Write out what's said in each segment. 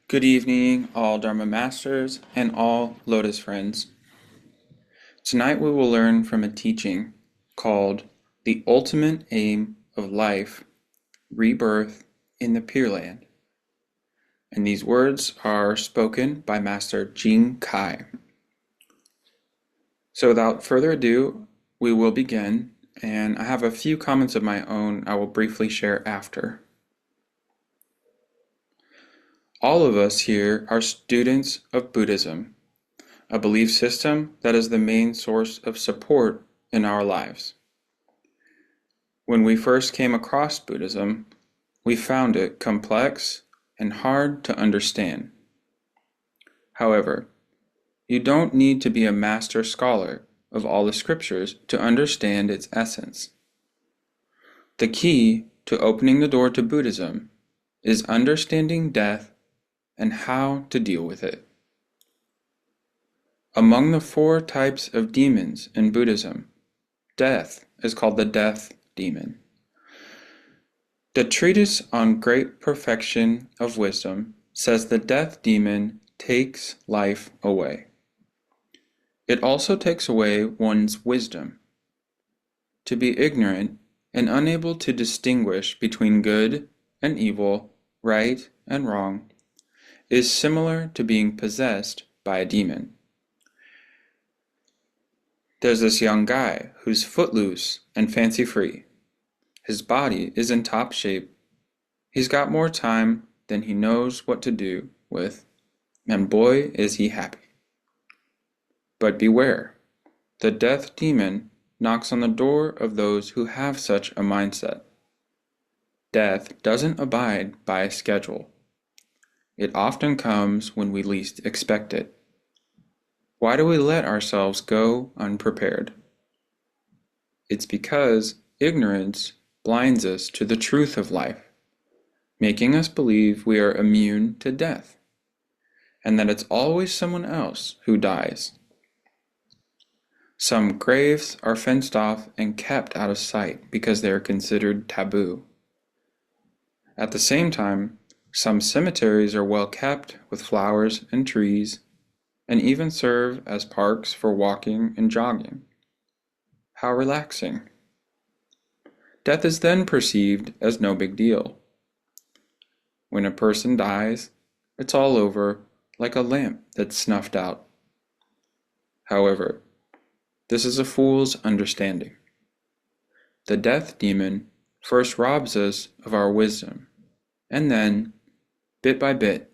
Good evening, all Dharma Masters and all Lotus Friends. Tonight we will learn from a teaching called The Ultimate Aim of Life, Rebirth in the Pure Land. And these words are spoken by Master Jingkai. So without further ado, we will begin, and I have a few comments of my own I will briefly share after. All of us here are students of Buddhism, a belief system that is the main source of support in our lives. When we first came across Buddhism, we found it complex and hard to understand. However, you don't need to be a master scholar of all the scriptures to understand its essence. The key to opening the door to Buddhism is understanding death and how to deal with it. Among the 4 types of demons in Buddhism, death is called the death demon. The Treatise on Great Perfection of Wisdom says the death demon takes life away. It also takes away one's wisdom. To be ignorant and unable to distinguish between good and evil, right and wrong, is similar to being possessed by a demon. There's this young guy who's footloose and fancy-free. His body is in top shape. He's got more time than he knows what to do with, and boy is he happy. But beware, the death demon knocks on the door of those who have such a mindset. Death doesn't abide by a schedule. It often comes when we least expect it. Why do we let ourselves go unprepared? It's because ignorance blinds us to the truth of life, making us believe we are immune to death, and that it's always someone else who dies. Some graves are fenced off and kept out of sight because they are considered taboo. At the same time, some cemeteries are well kept with flowers and trees, and even serve as parks for walking and jogging. How relaxing. Death is then perceived as no big deal. When a person dies, it's all over like a lamp that's snuffed out. However, this is a fool's understanding. The death demon first robs us of our wisdom, and then, bit by bit,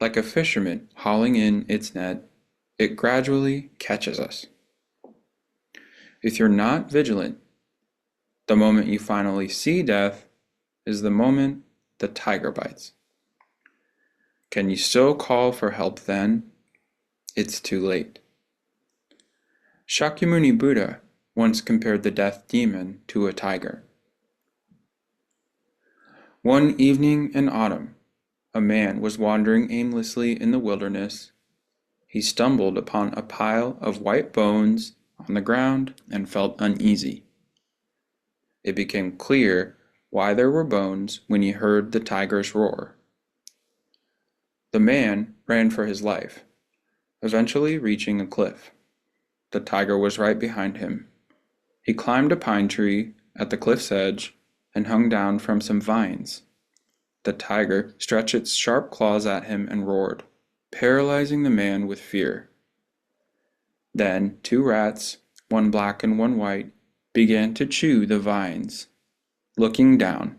like a fisherman hauling in its net, it gradually catches us. If you're not vigilant, the moment you finally see death is the moment the tiger bites. Can you still call for help then? It's too late. Shakyamuni Buddha once compared the death demon to a tiger. One evening in autumn, a man was wandering aimlessly in the wilderness. He stumbled upon a pile of white bones on the ground and felt uneasy. It became clear why there were bones when he heard the tiger's roar. The man ran for his life, eventually reaching a cliff. The tiger was right behind him. He climbed a pine tree at the cliff's edge and hung down from some vines. The tiger stretched its sharp claws at him and roared, paralyzing the man with fear. Then 2 rats, one black and one white, began to chew the vines. Looking down,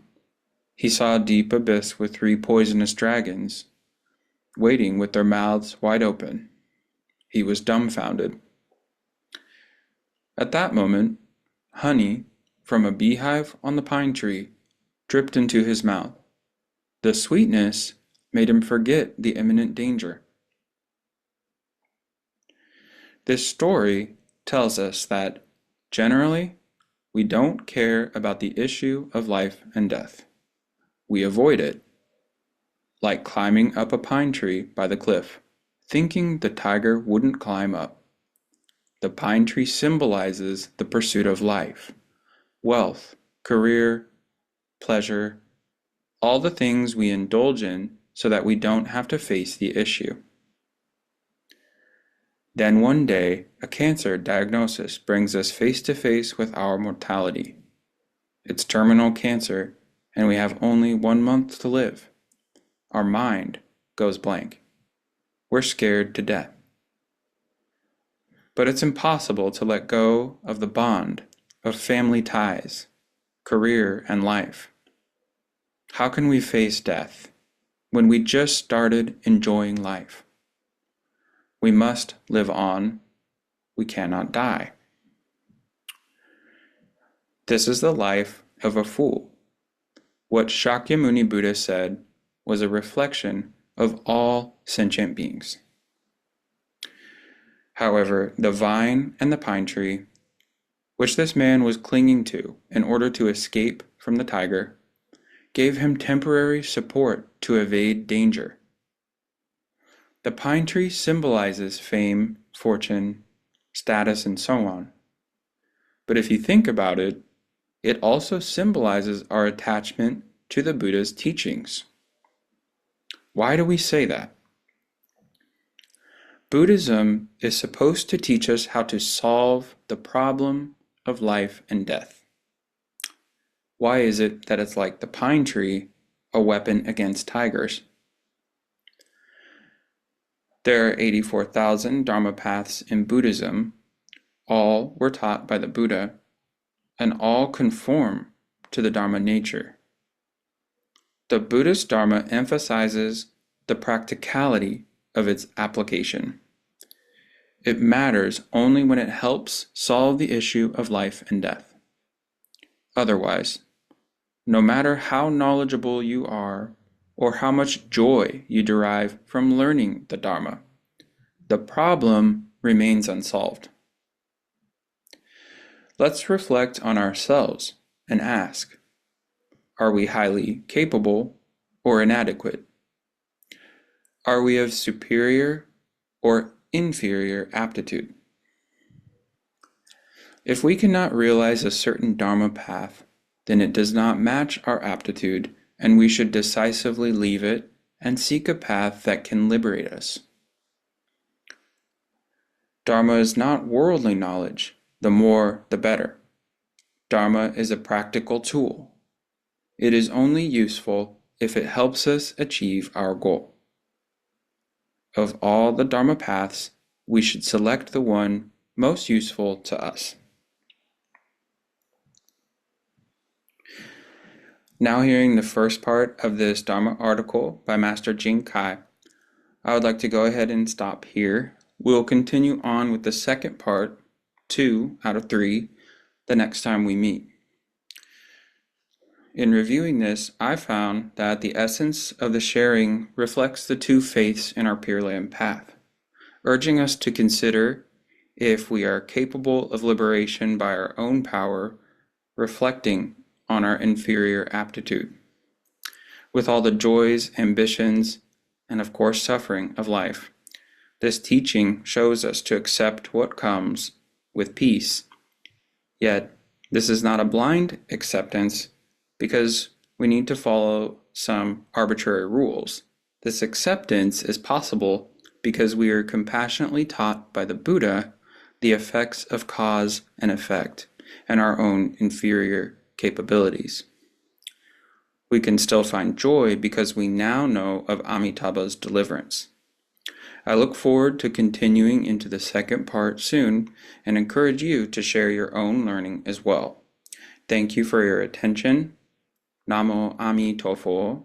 he saw a deep abyss with 3 poisonous dragons, waiting with their mouths wide open. He was dumbfounded. At that moment, honey from a beehive on the pine tree dripped into his mouth. The sweetness made him forget the imminent danger. This story tells us that, generally, we don't care about the issue of life and death. We avoid it, like climbing up a pine tree by the cliff, thinking the tiger wouldn't climb up. The pine tree symbolizes the pursuit of life, wealth, career, pleasure, all the things we indulge in so that we don't have to face the issue. Then one day, a cancer diagnosis brings us face to face with our mortality. It's terminal cancer, and we have only 1 month to live. Our mind goes blank. We're scared to death. But it's impossible to let go of the bond of family ties, career, and life. How can we face death when we just started enjoying life? We must live on. We cannot die. This is the life of a fool. What Shakyamuni Buddha said was a reflection of all sentient beings. However, the vine and the pine tree, which this man was clinging to in order to escape from the tiger, gave him temporary support to evade danger. The pine tree symbolizes fame, fortune, status, and so on. But if you think about it, it also symbolizes our attachment to the Buddha's teachings. Why do we say that? Buddhism is supposed to teach us how to solve the problem of life and death. Why is it that it's like the pine tree, a weapon against tigers? There are 84,000 Dharma paths in Buddhism. All were taught by the Buddha, and all conform to the Dharma nature. The Buddhist Dharma emphasizes the practicality of its application. It matters only when it helps solve the issue of life and death. Otherwise, no matter how knowledgeable you are or how much joy you derive from learning the Dharma, the problem remains unsolved. Let's reflect on ourselves and ask, are we highly capable or inadequate? Are we of superior or inferior aptitude? If we cannot realize a certain Dharma path, then it does not match our aptitude, and we should decisively leave it and seek a path that can liberate us. Dharma is not worldly knowledge, the more the better. Dharma is a practical tool. It is only useful if it helps us achieve our goal. Of all the Dharma paths, we should select the one most useful to us. Now hearing the first part of this Dharma article by Master Jingkai, I would like to go ahead and stop here. We'll continue on with the second part, 2 out of 3, the next time we meet. In reviewing this, I found that the essence of the sharing reflects the two faiths in our Pure Land path, urging us to consider if we are capable of liberation by our own power, reflecting on our inferior aptitude. With all the joys, ambitions, and of course suffering of life, this teaching shows us to accept what comes with peace. Yet, this is not a blind acceptance, because we need to follow some arbitrary rules. This acceptance is possible because we are compassionately taught by the Buddha the effects of cause and effect and our own inferior capabilities. We can still find joy because we now know of Amitabha's deliverance. I look forward to continuing into the second part soon and encourage you to share your own learning as well. Thank you for your attention. Namo Ami Tofo.